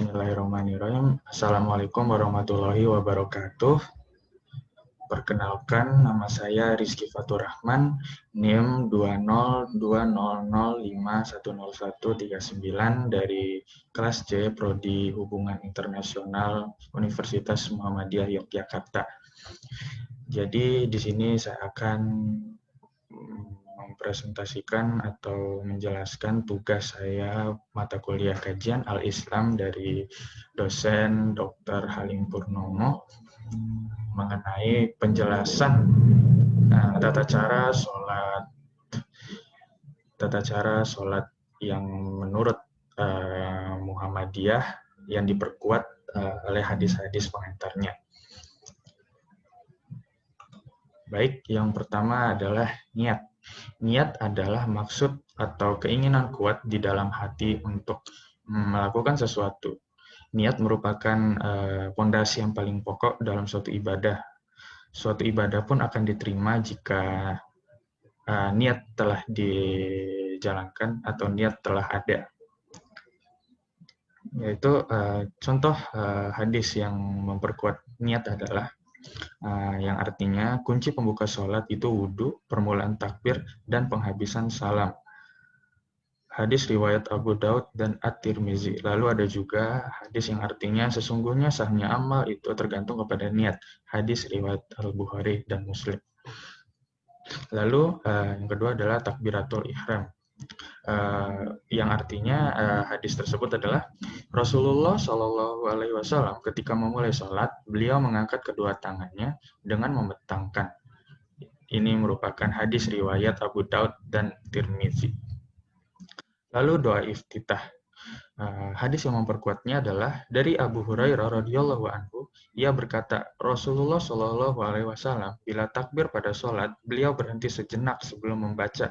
Bismillahirrahmanirrahim. Assalamualaikum warahmatullahi wabarakatuh. Perkenalkan, nama saya Rizky Fatur Rahman, NIM 20200510139 dari kelas C Prodi Hubungan Internasional Universitas Muhammadiyah Yogyakarta. Jadi di sini saya akan mempresentasikan atau menjelaskan tugas saya mata kuliah kajian Al-Islam dari dosen Dr. Halim Purnomo mengenai penjelasan tata cara sholat yang menurut Muhammadiyah yang diperkuat oleh hadis-hadis pengantarnya. Baik, yang pertama adalah niat. Niat adalah maksud atau keinginan kuat di dalam hati untuk melakukan sesuatu. Niat merupakan pondasi yang paling pokok dalam suatu ibadah. Suatu ibadah pun akan diterima jika niat telah dijalankan atau niat telah ada. Yaitu contoh hadis yang memperkuat niat adalah yang artinya kunci pembuka sholat itu wudhu, permulaan takbir, dan penghabisan salam. Hadis riwayat Abu Daud dan At-Tirmizi. Lalu ada juga hadis yang artinya sesungguhnya sahnya amal itu tergantung kepada niat. Hadis riwayat Al-Bukhari dan Muslim. Lalu yang kedua adalah takbiratul ihram. Yang artinya hadis tersebut adalah Rasulullah Shallallahu Alaihi Wasallam ketika memulai sholat, beliau mengangkat kedua tangannya dengan membentangkan. Ini merupakan hadis riwayat Abu Daud dan Tirmizi. Lalu doa iftitah. Hadis yang memperkuatnya adalah dari Abu Hurairah radhiyallahu anhu. Ia berkata, Rasulullah Shallallahu Alaihi Wasallam bila takbir pada sholat, beliau berhenti sejenak sebelum membaca.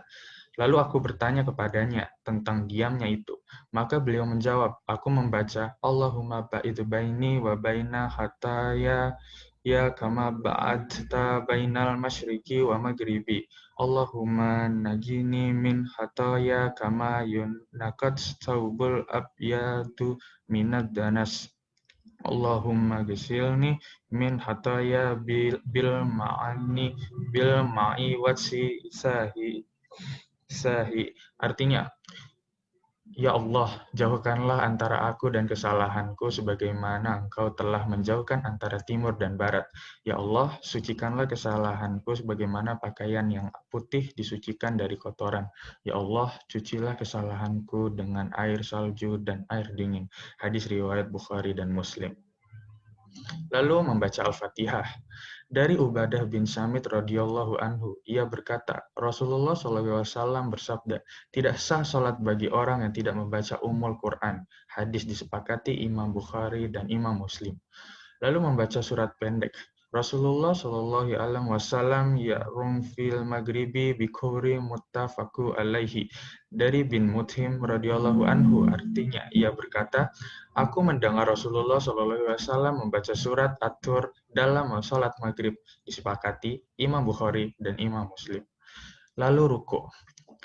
Lalu aku bertanya kepadanya tentang diamnya itu. Maka beliau menjawab, aku membaca, Allahumma ba'id baini wa baina khataya ya kama ba'adta bainal masyriqi wa maghribi. Allahumma najini min khataya kama yunakat thawbul abyadu minad danas. Allahumma ghasilni min khataya bil ma'i watsi sahi. Artinya, ya Allah, jauhkanlah antara aku dan kesalahanku sebagaimana Engkau telah menjauhkan antara timur dan barat. Ya Allah, sucikanlah kesalahanku sebagaimana pakaian yang putih disucikan dari kotoran. Ya Allah, cucilah kesalahanku dengan air salju dan air dingin. Hadis riwayat Bukhari dan Muslim. Lalu membaca Al-Fatihah. Dari Ubadah bin Samit radhiyallahu anhu, ia berkata, Rasulullah SAW bersabda, tidak sah salat bagi orang yang tidak membaca Ummul Quran. Hadis disepakati Imam Bukhari dan Imam Muslim. Lalu membaca surat pendek. Rasulullah Shallallahu Alaihi Wasallam ya'rum fil maghribi bikuri muttafaku alaihi. Dari bin Muthim radhiyallahu anhu, artinya ia berkata, aku mendengar Rasulullah Shallallahu Alaihi Wasallam membaca surat At-Tur dalam salat maghrib. Disepakati Imam Bukhari dan Imam Muslim. Lalu ruku.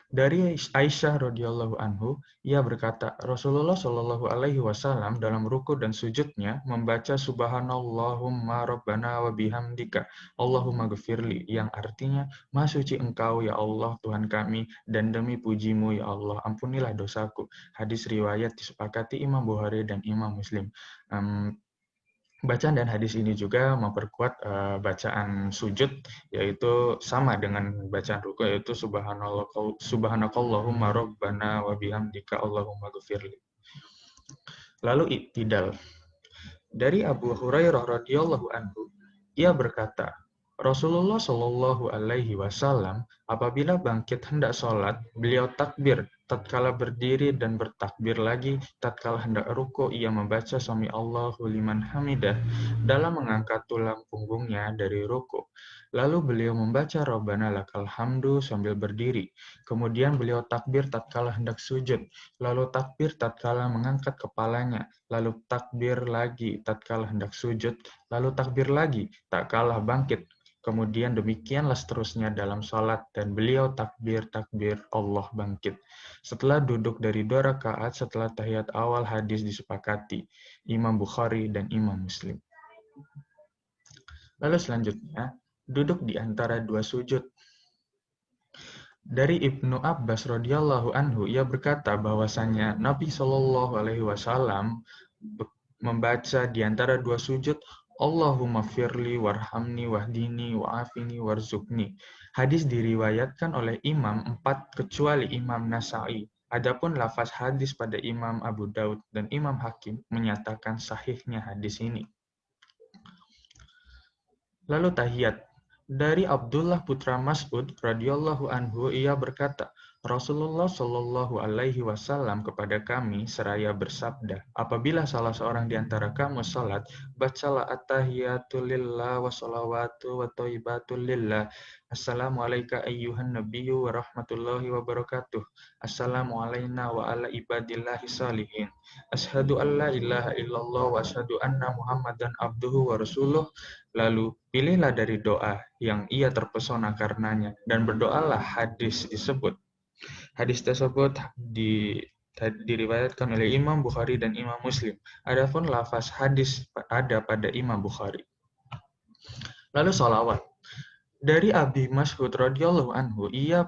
Dari Aisyah radhiyallahu anhu, ia berkata, Rasulullah Shallallahu Alaihi Wasallam dalam ruku dan sujudnya membaca Subhanallahumma Rabbana wa bihamdika Allahumma ghafirli, yang artinya, Maha suci Engkau ya Allah Tuhan kami, dan demi pujimu ya Allah ampunilah dosaku. Hadis riwayat disepakati Imam Bukhari dan Imam Muslim. Bacaan dan hadis ini juga memperkuat bacaan sujud, yaitu sama dengan bacaan ruku, yaitu subhanakallahumma rabbana wa bihamdika Allahumma ghafirli. Lalu i'tidal. Dari Abu Hurairah radhiyallahu anhu, ia berkata, Rasulullah Shallallahu Alaihi Wasallam apabila bangkit hendak sholat, beliau takbir tatkala berdiri dan bertakbir lagi tatkala hendak ruku. Ia membaca Sami Allahu liman hamidah dalam mengangkat tulang punggungnya dari ruku. Lalu beliau membaca Rabbana lakal hamdu sambil berdiri. Kemudian beliau takbir tatkala hendak sujud, lalu takbir tatkala mengangkat kepalanya, lalu takbir lagi tatkala hendak sujud, lalu takbir lagi tatkala bangkit. Kemudian demikianlah seterusnya dalam salat dan beliau takbir Allah bangkit. Setelah duduk dari 2 rakaat setelah tahiyat awal, hadis disepakati Imam Bukhari dan Imam Muslim. Lalu selanjutnya, duduk di antara 2 sujud. Dari Ibnu Abbas radhiyallahu anhu, ia berkata bahwasanya Nabi Shallallahu alaihi wasallam membaca di antara 2 sujud, Allahumma firli warhamni wahdini wa'afini warzuqni. Hadis diriwayatkan oleh Imam 4 kecuali Imam Nasa'i. Adapun lafaz hadis pada Imam Abu Daud dan Imam Hakim menyatakan sahihnya hadis ini. Lalu tahiyat. Dari Abdullah putra Mas'ud radhiyallahu anhu, ia berkata, Rasulullah Shallallahu alaihi wasallam kepada kami seraya bersabda, apabila salah seorang di antara kamu salat, bacalah at-tahiyatu lillah wa sholawatu wa thayyibatu lillah. Assalamu alayka ayyuhan nabiyyu wa rahmatullahi wa barakatuh. Assalamu alayna wa ala ibadillahi salihin. Ashhadu an la ilaha illallah wa ashhadu anna Muhammadan abduhu wa rasuluh. Lalu pilihlah dari doa yang ia terpesona karenanya dan berdoalah. Hadis disebut. Hadis tersebut diriwayatkan oleh Imam Bukhari dan Imam Muslim. Adapun lafaz hadis ada pada Imam Bukhari. Lalu sholawat. Dari Abi Mas'ud radhiyallahu anhu, ia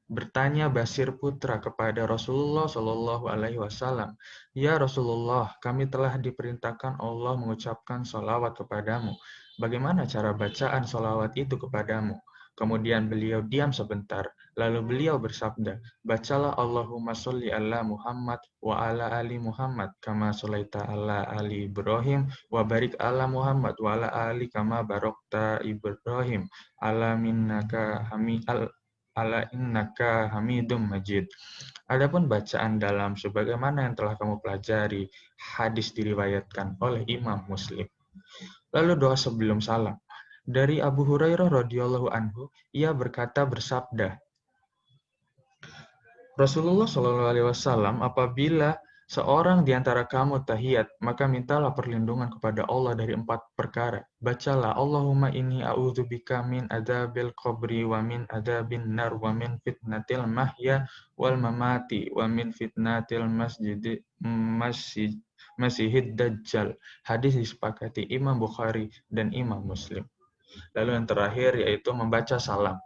bertanya Basir putra kepada Rasulullah Shallallahu alaihi wasallam, "Ya Rasulullah, kami telah diperintahkan Allah mengucapkan sholawat kepadamu. Bagaimana cara bacaan sholawat itu kepadamu?" Kemudian beliau diam sebentar, lalu beliau bersabda, "Bacalah Allahumma sholli ala Muhammad wa ala ali Muhammad kama sholaita ala ali Ibrahim wa barik ala Muhammad wa ala ali kama barokta Ibrahim ala innaka hamidum majid." Adapun bacaan dalam sebagaimana yang telah kamu pelajari, hadis diriwayatkan oleh Imam Muslim. Lalu doa sebelum salam. Dari Abu Hurairah radhiyallahu anhu, ia bersabda, Rasulullah Shallallahu alaihi wasallam, apabila seorang di antara kamu tahiyat, maka mintalah perlindungan kepada Allah dari 4 perkara. Bacalah, Allahumma inni a'udzubika min adzabil qabri wa min adzabin nar wa min fitnatil mahya wal mamati wa min fitnatil masihid dajjal. Hadis disepakati Imam Bukhari dan Imam Muslim. Lalu yang terakhir yaitu membaca salam.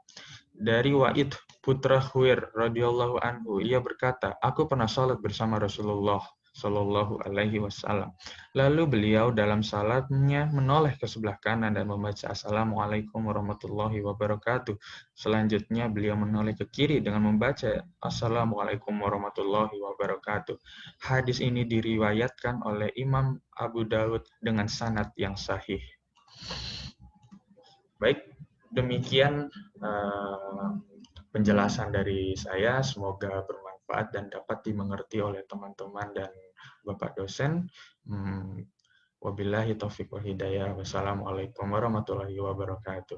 Dari Wa'id putra Khuwair radhiyallahu anhu, ia berkata, aku pernah salat bersama Rasulullah Shallallahu alaihi wasallam. Lalu beliau dalam salatnya menoleh ke sebelah kanan dan membaca Assalamualaikum warahmatullahi wabarakatuh. Selanjutnya beliau menoleh ke kiri dengan membaca Assalamualaikum warahmatullahi wabarakatuh. Hadis ini diriwayatkan oleh Imam Abu Daud dengan sanad yang sahih. Baik, demikian penjelasan dari saya. Semoga bermanfaat dan dapat dimengerti oleh teman-teman dan Bapak dosen. Wabillahi taufiq wal hidayah. Wassalamualaikum warahmatullahi wabarakatuh.